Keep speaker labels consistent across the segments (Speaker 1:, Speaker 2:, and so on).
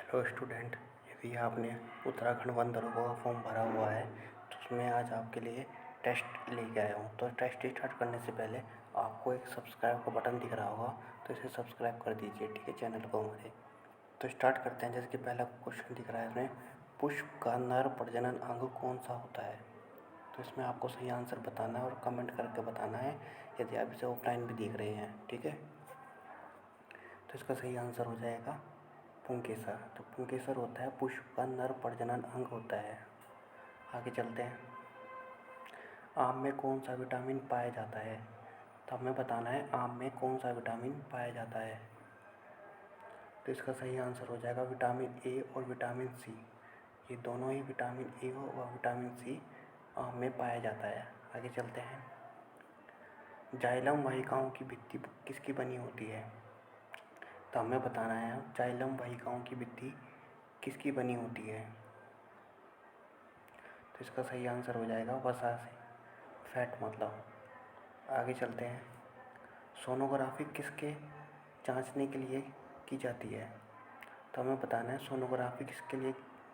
Speaker 1: Hello student, यदि आपने Uttarakhand one दरोगा का फॉर्म भरा हुआ है तो उसमें आज आपके लिए टेस्ट लेके आया हूँ। तो टेस्ट स्टार्ट करने से पहले आपको एक सब्सक्राइब का बटन दिख रहा होगा, तो इसे सब्सक्राइब कर दीजिए, ठीक है, चैनल को हमारे। तो स्टार्ट करते हैं। जैसे कि पहला क्वेश्चन दिख रहा है इसमें, पुष्प का नर प्रजनन अंग कौन सा होता है। तो इसमें आपको सही आंसर बताना है और कमेंट करके बताना है यदि आप इसे ऑफलाइन भी देख रहे हैं, ठीक है। तो इसका सही आंसर हो जाएगा पुंकेसर। तो पुंकेसर होता है पुष्प का नर प्रजनन अंग होता है। आगे चलते हैं। आम में कौन सा विटामिन पाया जाता है। तो हमें बताना है आम में कौन सा विटामिन पाया जाता है। तो इसका सही आंसर हो जाएगा विटामिन ए और विटामिन सी। ये दोनों ही विटामिन ए और विटामिन सी आम में पाया जाता है। आगे चलते हैं। जाइलम वाहिकाओं की भित्ति किसकी बनी होती है। तो हमें बताना है जाइलम वाहिकाओं की भित्ति किसकी बनी होती है। तो इसका सही आंसर हो जाएगा वसा से, फैट मतलब। आगे चलते हैं। सोनोग्राफी किसके जांचने के लिए की जाती है। तो हमें बताना है सोनोग्राफी किसके लिए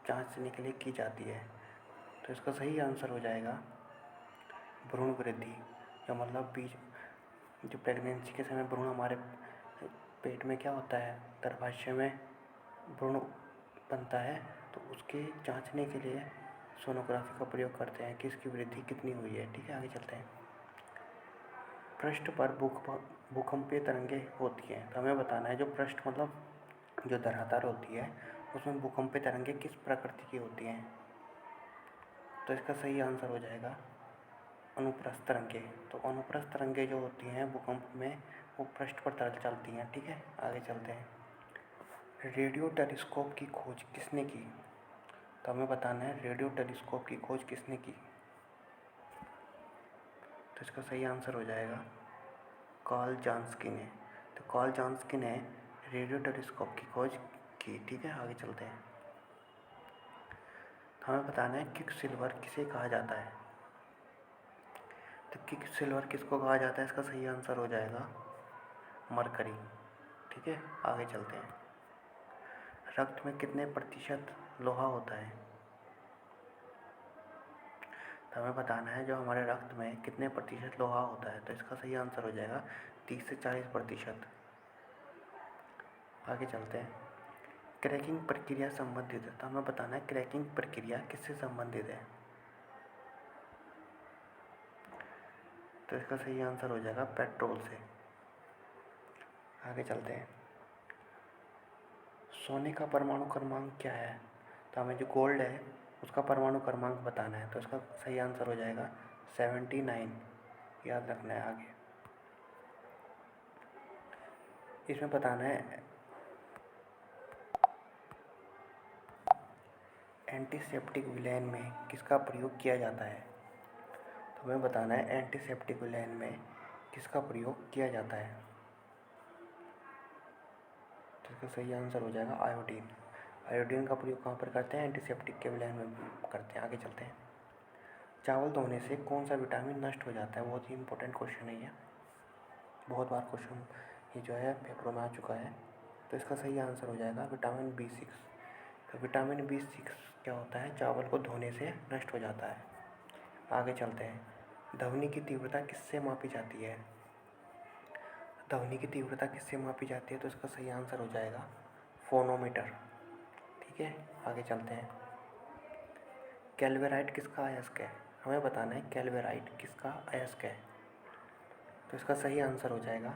Speaker 1: जांचने के लिए की जाती है। तो इसका सही आंसर हो जाएगा भ्रूण वृद्धि, जो मतलब बीज जो प्रेगनेंसी के समय भ्रूण हमारे पेट में क्या होता है, गर्भाशय में भ्रूण बनता है, तो उसके जांचने के लिए सोनोग्राफी का प्रयोग करते हैं कि इसकी वृद्धि कितनी हुई है, ठीक है। आगे चलते हैं। पृष्ठ पर भूकंपीय तरंगें होती हैं। तो हमें बताना है जो पृष्ठ मतलब जो धरातल होती है उसमें भूकंपीय तरंगें किस प्रकृति की होती हैं। तो इसका सही आंसर हो जाएगा अनुप्रस्थ तरंगें। तो अनुप्रस्थ तरंगें जो होती हैं भूकंप में वो पृष्ठ पर चलती हैं, ठीक है। आगे चलते हैं। रेडियो टेलीस्कोप की खोज किसने की। तो हमें बताना है रेडियो टेलीस्कोप की खोज किसने की। तो इसका सही आंसर हो जाएगा कार्ल जान्सकी ने। तो कार्ल जान्सकी ने रेडियो टेलीस्कोप की खोज की, ठीक है। आगे चलते हैं। तो हमें बताना है क्विक सिल्वर किसे कहा जाता है। तो क्विक सिल्वर किसको कहा जाता है, इसका सही आंसर हो जाएगा मरकरी, ठीक है। आगे चलते हैं। रक्त में कितने प्रतिशत लोहा होता है। तो हमें बताना है जो हमारे रक्त में कितने प्रतिशत लोहा होता है। तो इसका सही आंसर हो जाएगा 30 से 40%। आगे चलते हैं। क्रैकिंग प्रक्रिया संबंधित है। तो हमें बताना है क्रैकिंग प्रक्रिया किससे संबंधित है। तो इसका सही आंसर हो जाएगा पेट्रोल से। आगे चलते हैं। सोने का परमाणु क्रमांक क्या है। तो हमें जो गोल्ड है उसका परमाणु क्रमांक बताना है। तो इसका सही आंसर हो जाएगा 79, याद रखना है। आगे इसमें बताना है एंटीसेप्टिक विलयन में किसका प्रयोग किया जाता है। तो हमें बताना है एंटीसेप्टिक विलयन में किसका प्रयोग किया जाता है। तो इसका सही आंसर हो जाएगा आयोडीन। आयोडीन का प्रयोग कहाँ पर करते हैं, एंटीसेप्टिक के विलयन में करते हैं। आगे चलते हैं। चावल धोने से कौन सा विटामिन नष्ट हो जाता है। बहुत ही इंपॉर्टेंट क्वेश्चन है ये, बहुत बार क्वेश्चन ये जो है पेपरों में आ चुका है। तो इसका सही आंसर हो जाएगा विटामिन B6। तो विटामिन B6 क्या होता है, चावल को धोने से नष्ट हो जाता है। आगे चलते हैं। ध्वनि की तीव्रता किससे मापी जाती है। ध्वनि की तीव्रता किससे मापी जाती है। तो इसका सही आंसर हो जाएगा फोनोमीटर, ठीक है। आगे चलते हैं। कैल्वेराइट किसका अयस्क है। हमें बताना है कैल्वेराइट किसका अयस्क है। तो इसका सही आंसर हो जाएगा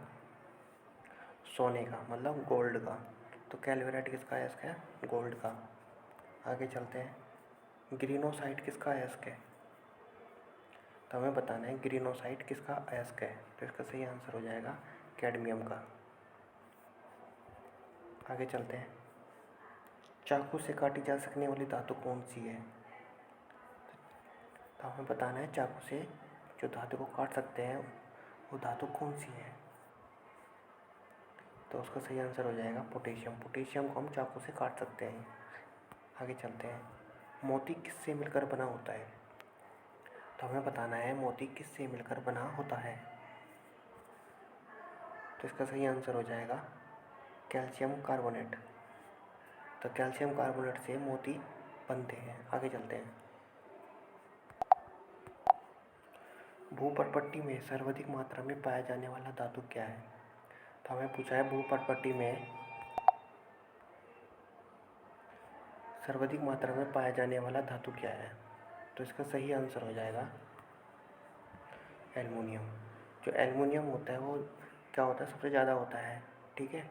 Speaker 1: सोने का, मतलब गोल्ड का। तो कैल्वेराइट किसका अयस्क है, गोल्ड का। आगे चलते हैं। ग्रीनोसाइट किसका अयस्क है। तो हमें बताना है ग्रीनोसाइट किसका अयस्क है। तो इसका सही आंसर हो जाएगा कैडमियम का। आगे चलते हैं। चाकू से काटी जा सकने वाली धातु कौन सी है। तो हमें बताना है चाकू से जो धातु को काट सकते हैं वो धातु कौन सी है। तो उसका सही आंसर हो जाएगा पोटेशियम। पोटेशियम को हम चाकू से काट सकते हैं। आगे चलते हैं। मोती किससे मिलकर बना होता है। तो हमें बताना है मोती किससे मिलकर बना होता है। तो इसका सही आंसर हो जाएगा कैल्शियम कार्बोनेट। तो कैल्शियम कार्बोनेट से मोती बनते हैं। आगे चलते हैं। भूपर्पट्टी में सर्वाधिक मात्रा में पाया जाने वाला धातु क्या है? तो हमें पूछा है भूपर्पट्टी में सर्वाधिक मात्रा में पाया जाने वाला धातु क्या है? तो इसका सही आंसर हो जाएगा एल्युमिनियम। जो एल्युमिनियम होता है वो क्या होता है, सबसे ज़्यादा होता है, ठीक है।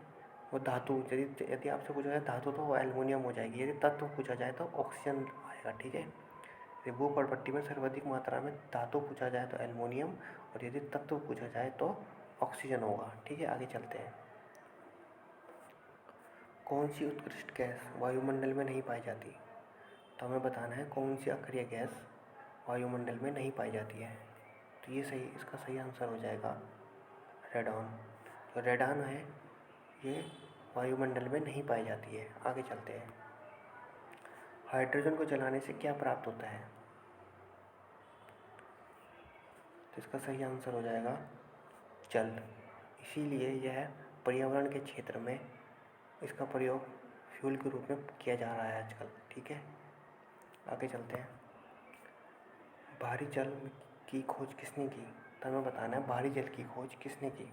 Speaker 1: वो धातु, यदि आपसे पूछा जाए धातु तो वो एल्युमिनियम हो जाएगी। यदि तत्व पूछा जाए तो ऑक्सीजन आएगा, ठीक है। यदि भूपर्पट्टी में सर्वाधिक मात्रा में धातु पूछा जाए तो एल्युमिनियम, और यदि तत्व पूछा जाए तो ऑक्सीजन होगा, ठीक है। आगे चलते हैं। कौन सी उत्कृष्ट गैस वायुमंडल में नहीं पाई जाती? तो हमें बताना है कौन सी अक्रिय गैस वायुमंडल में नहीं पाई जाती है। तो ये सही, इसका सही आंसर हो जाएगा रेडॉन। जो रेडॉन है ये वायुमंडल में नहीं पाई जाती है। आगे चलते हैं। हाइड्रोजन को जलाने से क्या प्राप्त होता है? तो इसका सही आंसर हो जाएगा जल। इसीलिए यह पर्यावरण के क्षेत्र में इसका प्रयोग फ्यूल के रूप में किया जा रहा है आजकल, ठीक है। आगे चलते हैं। भारी जल की खोज किसने की? तो हमें बताना है भारी जल की खोज किसने की।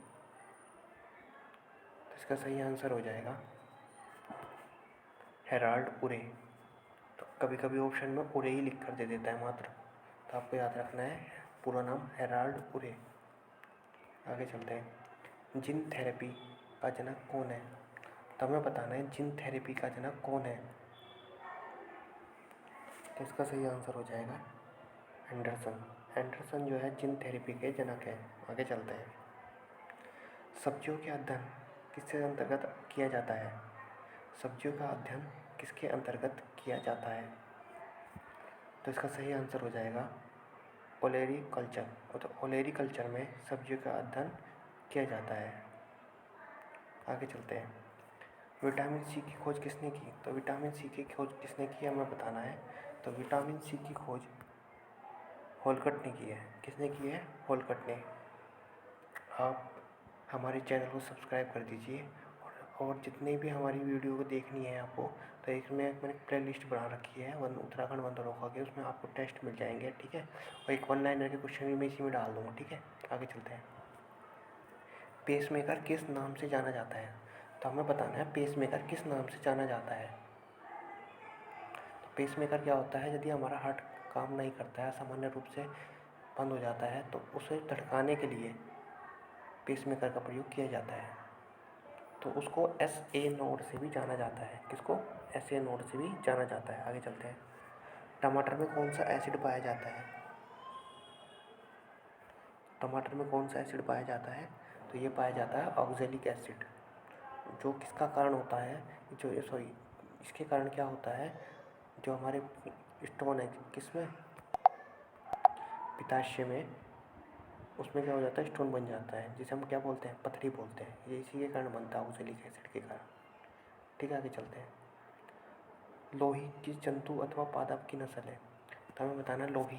Speaker 1: तो इसका सही आंसर हो जाएगा हेराल्ड उरे। तो कभी कभी ऑप्शन में उरे ही लिख कर दे देता है मात्र, तो आपको याद रखना है पूरा नाम हेराल्ड उरे। आगे चलते हैं। जीन थेरेपी का जनक कौन है? तो हमें बताना है जीन थेरेपी का जनक कौन है। तो इसका सही आंसर हो जाएगा एंडरसन। एंडरसन जो है जीन थेरेपी के जनक है। आगे चलते हैं। सब्जियों के अध्ययन किसके अंतर्गत किया जाता है? सब्जियों का अध्ययन किसके अंतर्गत किया जाता है? तो इसका सही आंसर हो जाएगा ओलेरी कल्चर। तो ओलेरी कल्चर में सब्जियों का अध्ययन किया जाता है। आगे चलते हैं। विटामिन सी की खोज किसने की? तो विटामिन सी की खोज किसने की हमें बताना है। तो विटामिन सी की खोज होलकट ने की है। किसने की है? होलकट ने। आप हमारे चैनल को सब्सक्राइब कर दीजिए, और जितने भी हमारी वीडियो को देखनी है आपको, तो एक में मैंने प्ले लिस्ट बना रखी है उत्तराखंड वन धरोहर के, उसमें आपको टेस्ट मिल जाएंगे, ठीक है। और एक वन लाइनर के क्वेश्चन भी मैं इसी में डाल दूँगा, ठीक है। आगे चलते हैं। पेसमेकर किस नाम से जाना जाता है? तो हमें बताना है पेसमेकर किस नाम से जाना जाता है। तो पेसमेकर क्या होता है, यदि हमारा हार्ट काम नहीं करता है, सामान्य रूप से बंद हो जाता है, तो उसे धड़काने के लिए पेसमेकर का प्रयोग किया जाता है। तो उसको SA नोड से भी जाना जाता है। किसको? SA नोड से भी जाना जाता है। आगे चलते हैं। टमाटर में कौन सा एसिड पाया जाता है? टमाटर में कौन सा एसिड पाया जाता है? तो ये पाया जाता है ऑक्जेलिक एसिड। जो किसका कारण होता है, इसके कारण क्या होता है, जो हमारे स्टोन है किसमें, पित्ताशय में, उसमें क्या हो जाता है, स्टोन बन जाता है, जिसे हम क्या बोलते हैं, पथरी बोलते हैं। ये इसी के कारण बनता है ऑक्जेलिक एसिड के कारण, ठीक है। आगे चलते हैं। लोही किस जंतु अथवा पादप की नस्ल है? तो हमें बताना लोही।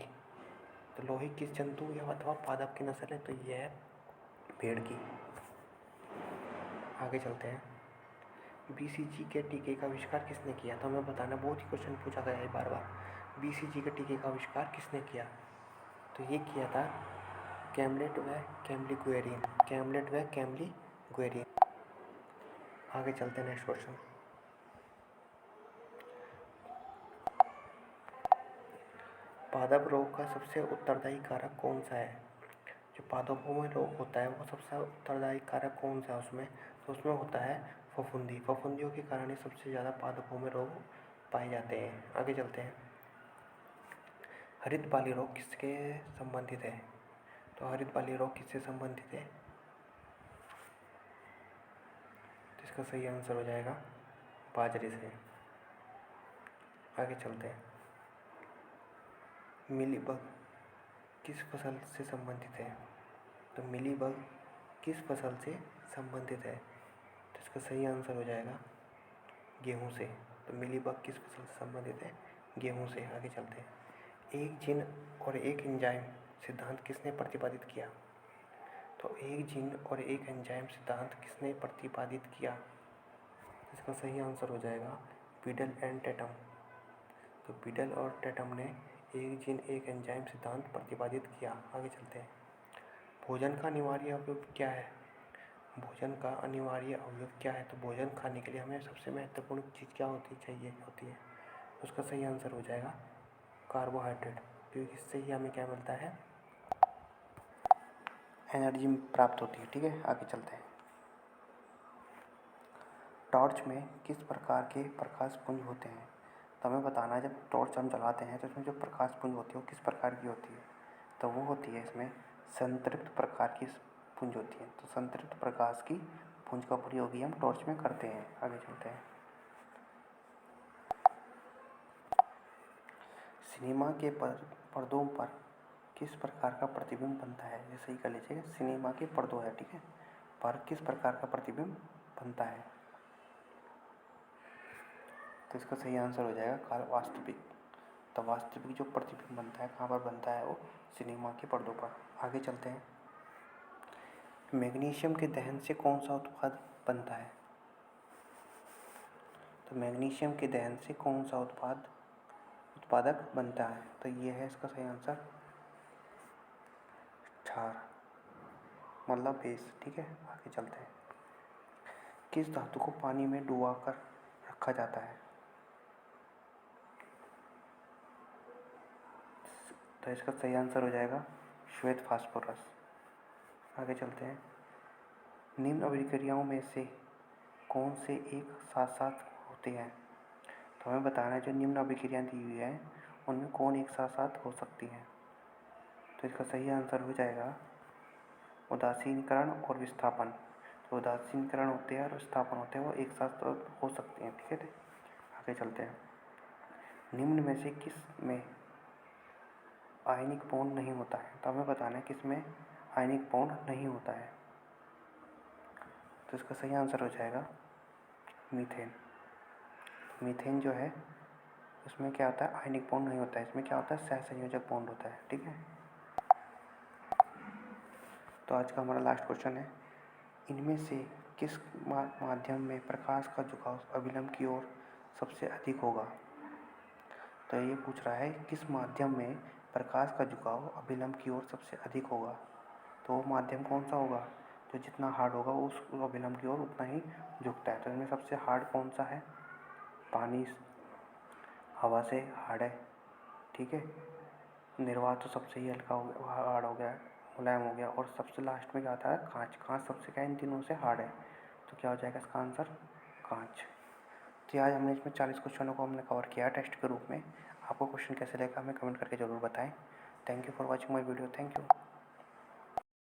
Speaker 1: तो लोही किस जंतु या अथवा पादप की नस्ल है? तो यह है भेड़ की। आगे चलते हैं। BCG के टीके का आविष्कार किसने किया? तो हमें बताना, बहुत ही क्वेश्चन पूछा गया है बार बार। BCG के टीके का आविष्कार किसने किया? तो ये किया था कैमलेट व कैमली गुएरिन। कैमलेट व कैमली गुएरिन। आगे चलते हैं। Next question. पादप रोग का सबसे उत्तरदायी कारक कौन सा है? जो पादपों में रोग होता है वो सबसे उत्तरदायी कारक कौन सा है उसमें? तो उसमें होता है फफूंदी। फफूंदियों के कारण ही सबसे ज़्यादा पादपों में रोग पाए जाते हैं। आगे चलते हैं। हरित बाली रोग किसके संबंधित है? तो हरित बाली रोग किससे संबंधित है? तो इसका सही आंसर हो जाएगा बाजरे से। आगे चलते हैं। मिलीबग किस फसल से संबंधित है? तो मिलीबग किस फसल से संबंधित है? तो इसका सही आंसर हो जाएगा गेहूं से। तो मिलीबग किस फसल से संबंधित है? गेहूं से। आगे चलते हैं। एक जीन और एक एंजाइम सिद्धांत किसने प्रतिपादित किया? तो एक जीन और एक एंजाइम सिद्धांत किसने प्रतिपादित किया? इसका सही आंसर हो जाएगा बीडल एंड टैटम। तो बीडल और टैटम ने एक जीन एक एंजाइम सिद्धांत प्रतिपादित किया। आगे चलते हैं। भोजन का अनिवार्य अवयव क्या है? भोजन का अनिवार्य अवयव क्या है? तो भोजन खाने के लिए हमें सबसे महत्वपूर्ण चीज़ क्या होती है? उसका सही आंसर हो जाएगा कार्बोहाइड्रेट, क्योंकि इससे ही हमें क्या मिलता है? एनर्जी प्राप्त होती है। ठीक है, आगे चलते हैं। टॉर्च में किस प्रकार के प्रकाश पुंज होते हैं? तो हमें बताना है, जब टॉर्च हम जलाते हैं तो इसमें जो प्रकाश पुंज होती है वो किस प्रकार की होती है? तो वो होती है, इसमें संतृप्त प्रकार की पुंज होती है। तो संतृप्त प्रकाश की पुंज का प्रयोग ही हम टॉर्च में करते हैं। आगे चलते हैं। सिनेमा के पर्दों पर किस प्रकार का प्रतिबिंब बनता है? ये सही कर लीजिएगा, सिनेमा के पर्दों है, ठीक है, पर किस प्रकार का प्रतिबिंब बनता है? तो इसका सही आंसर हो जाएगा वास्तविक। तो वास्तविक जो प्रतिबिंब बनता है कहाँ पर बनता है? वो सिनेमा के पर्दों पर। आगे चलते हैं। मैग्नीशियम के दहन से कौन सा उत्पाद बनता है? तो मैग्नीशियम के दहन से कौन सा उत्पादक बनता है? तो ये है इसका सही आंसर क्षार, मतलब बेस। ठीक है, आगे चलते हैं। किस धातु को पानी में डुबा कर रखा जाता है? तो इसका सही आंसर हो जाएगा श्वेत फास्फोरस। आगे चलते हैं। निम्न अभिक्रियाओं में से कौन से एक साथ साथ होते हैं? तो हमें बताना है, जो निम्न अभिक्रियाएं दी हुई हैं उनमें कौन एक साथ साथ हो सकती हैं? तो इसका सही आंसर हो जाएगा उदासीनीकरण और विस्थापन। तो उदासीनीकरण होते हैं और विस्थापन होते हैं, वो एक साथ हो सकते हैं। ठीक है, आगे चलते हैं। निम्न में से किस में आयनिक बॉन्ड नहीं होता है? तो हमें बताना है किस में आयनिक बॉन्ड नहीं होता है। तो इसका सही आंसर हो जाएगा मीथेन। मीथेन जो है इसमें क्या होता है? आयनिक बॉन्ड नहीं होता है, इसमें क्या होता है? सहसंयोजक बॉन्ड होता है। ठीक है, तो आज का हमारा लास्ट क्वेश्चन है, इनमें से किस माध्यम में प्रकाश का झुकाव अभिलंब की ओर सबसे अधिक होगा? तो ये पूछ रहा है किस माध्यम में प्रकाश का झुकाव अभिलंब की ओर सबसे अधिक होगा। तो वो माध्यम कौन सा होगा? जो जितना हार्ड होगा वो उस अभिलंब की ओर उतना ही झुकता है। तो इनमें सबसे हार्ड कौन सा है? पानी हवा से हार्ड है। ठीक है, निर्वात तो सबसे ही हल्का हार्ड हो गया, मुलायम हो गया। और सबसे लास्ट में क्या आता है? कांच। कांच सबसे क्या इन तीनों से हार्ड है। तो क्या हो जाएगा इसका आंसर? कांच। तो आज हमने इसमें 40 क्वेश्चनों को हमने कवर किया टेस्ट के रूप में। आपको क्वेश्चन कैसे लगा हमें कमेंट करके ज़रूर बताएं। Thank you for watching my video. Thank you.